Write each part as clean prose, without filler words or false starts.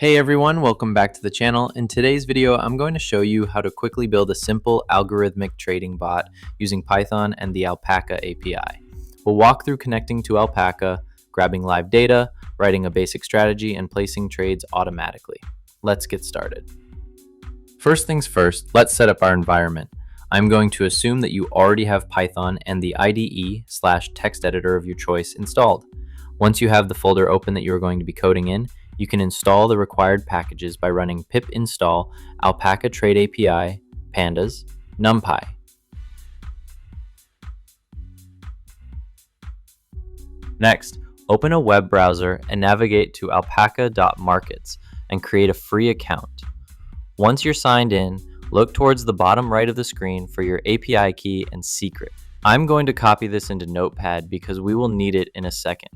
Hey everyone, welcome back to the channel. In today's video, I'm going to show you how to quickly build a simple algorithmic trading bot using Python and the Alpaca API. We'll walk through connecting to Alpaca, grabbing live data, writing a basic strategy, and placing trades automatically. Let's get started. First things first, let's set up our environment. I'm going to assume that you already have Python and the IDE/text editor of your choice installed. Once you have the folder open that you are going to be coding in, you can install the required packages by running pip install Alpaca Trade API, pandas, numpy. Next, open a web browser and navigate to alpaca.markets and create a free account. Once you're signed in, look towards the bottom right of the screen for your API key and secret. I'm going to copy this into Notepad because we will need it in a second.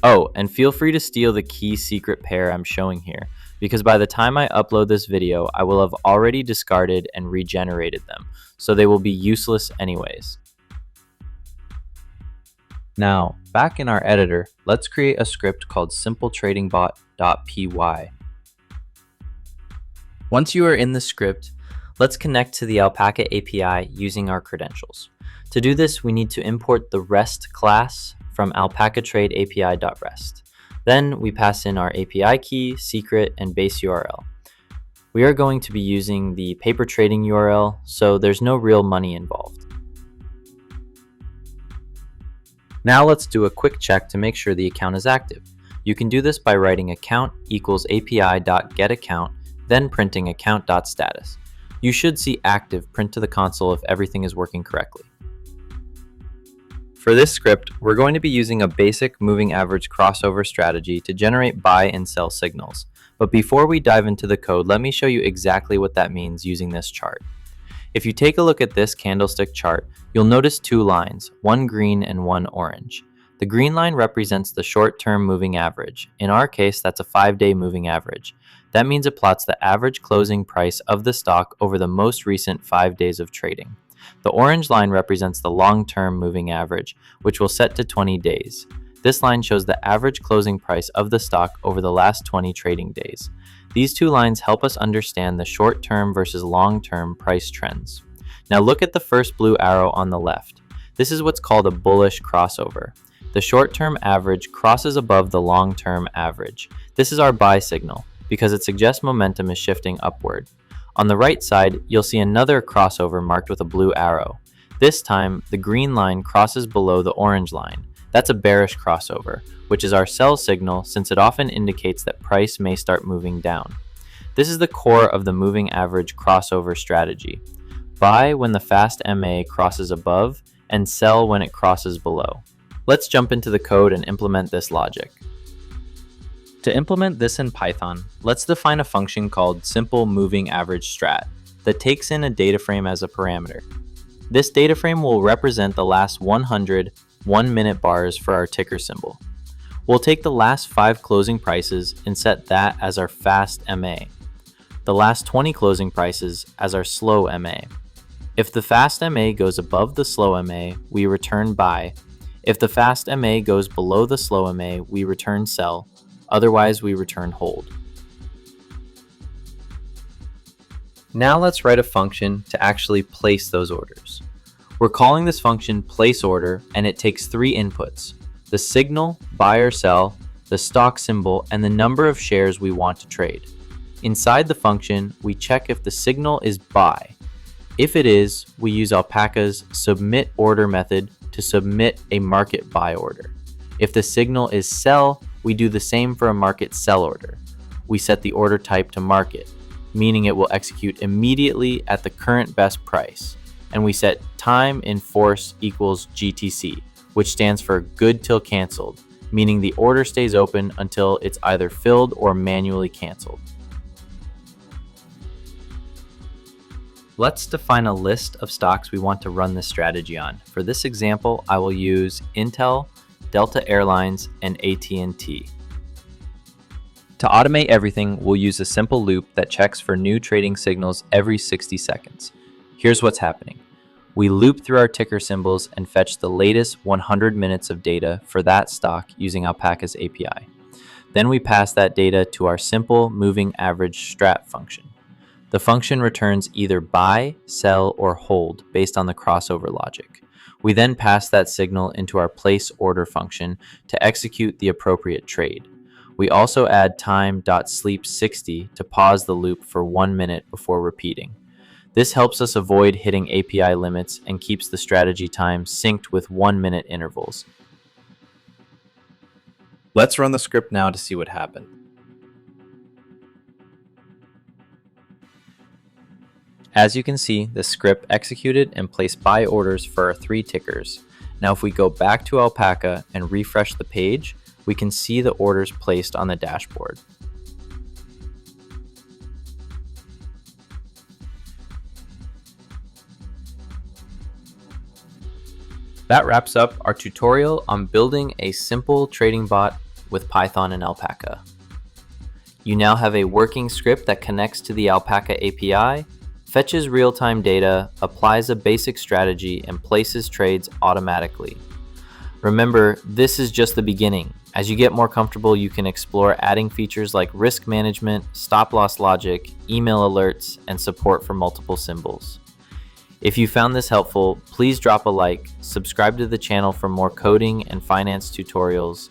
Oh, and feel free to steal the key secret pair I'm showing here, because by the time I upload this video, I will have already discarded and regenerated them, so they will be useless anyways. Now, back in our editor, let's create a script called simpletradingbot.py. Once you are in the script, let's connect to the Alpaca API using our credentials. To do this, we need to import the REST class from Alpaca Trade API.rest. Then we pass in our API key, secret, and base URL. We are going to be using the paper trading URL, so there's no real money involved. Now let's do a quick check to make sure the account is active. You can do this by writing account equals API.getAccount, then printing account.status. You should see active print to the console if everything is working correctly. For this script, we're going to be using a basic moving average crossover strategy to generate buy and sell signals. But before we dive into the code, let me show you exactly what that means using this chart. If you take a look at this candlestick chart, you'll notice two lines, one green and one orange. The green line represents the short-term moving average. In our case, that's a 5-day moving average. That means it plots the average closing price of the stock over the most recent 5 days of trading. The orange line represents the long-term moving average, which will set to 20 days. This line shows the average closing price of the stock over the last 20 trading days. These two lines help us understand the short-term versus long-term price trends. Now look at the first blue arrow on the left. This is what's called a bullish crossover. The short-term average crosses above the long-term average. This is our buy signal because it suggests momentum is shifting upward. On the right side, you'll see another crossover marked with a blue arrow. This time, the green line crosses below the orange line. That's a bearish crossover, which is our sell signal since it often indicates that price may start moving down. This is the core of the moving average crossover strategy. Buy when the fast MA crosses above and sell when it crosses below. Let's jump into the code and implement this logic. To implement this in Python, let's define a function called simpleMovingAverage that takes in a data frame as a parameter. This data frame will represent the last 100 1-minute bars for our ticker symbol. We'll take the last 5 closing prices and set that as our fast MA, the last 20 closing prices as our slow MA. If the fast MA goes above the slow MA, we return buy. If the fast MA goes below the slow MA, we return sell. Otherwise, we return hold. Now let's write a function to actually place those orders. We're calling this function placeOrder, and it takes 3 inputs: the signal, buy or sell, the stock symbol, and the number of shares we want to trade. Inside the function, we check if the signal is buy. If it is, we use Alpaca's submitOrder method to submit a market buy order. If the signal is sell, we do the same for a market sell order. We set the order type to market, meaning it will execute immediately at the current best price. And we set time in force equals GTC, which stands for good till canceled, meaning the order stays open until it's either filled or manually canceled. Let's define a list of stocks we want to run this strategy on. For this example, I will use Intel, Delta Airlines, and AT&T. To automate everything, we'll use a simple loop that checks for new trading signals every 60 seconds. Here's what's happening. We loop through our ticker symbols and fetch the latest 100 minutes of data for that stock using Alpaca's API. Then we pass that data to our simple moving average strat function. The function returns either buy, sell, or hold based on the crossover logic. We then pass that signal into our place order function to execute the appropriate trade. We also add time.sleep60 to pause the loop for 1 minute before repeating. This helps us avoid hitting API limits and keeps the strategy time synced with 1-minute intervals. Let's run the script now to see what happened. As you can see, the script executed and placed buy orders for our 3 tickers. Now if we go back to Alpaca and refresh the page, we can see the orders placed on the dashboard. That wraps up our tutorial on building a simple trading bot with Python and Alpaca. You now have a working script that connects to the Alpaca API, fetches real-time data, applies a basic strategy, and places trades automatically. Remember, this is just the beginning. As you get more comfortable, you can explore adding features like risk management, stop-loss logic, email alerts, and support for multiple symbols. If you found this helpful, please drop a like, subscribe to the channel for more coding and finance tutorials,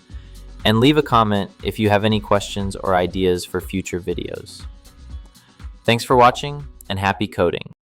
and leave a comment if you have any questions or ideas for future videos. Thanks for watching, and happy coding!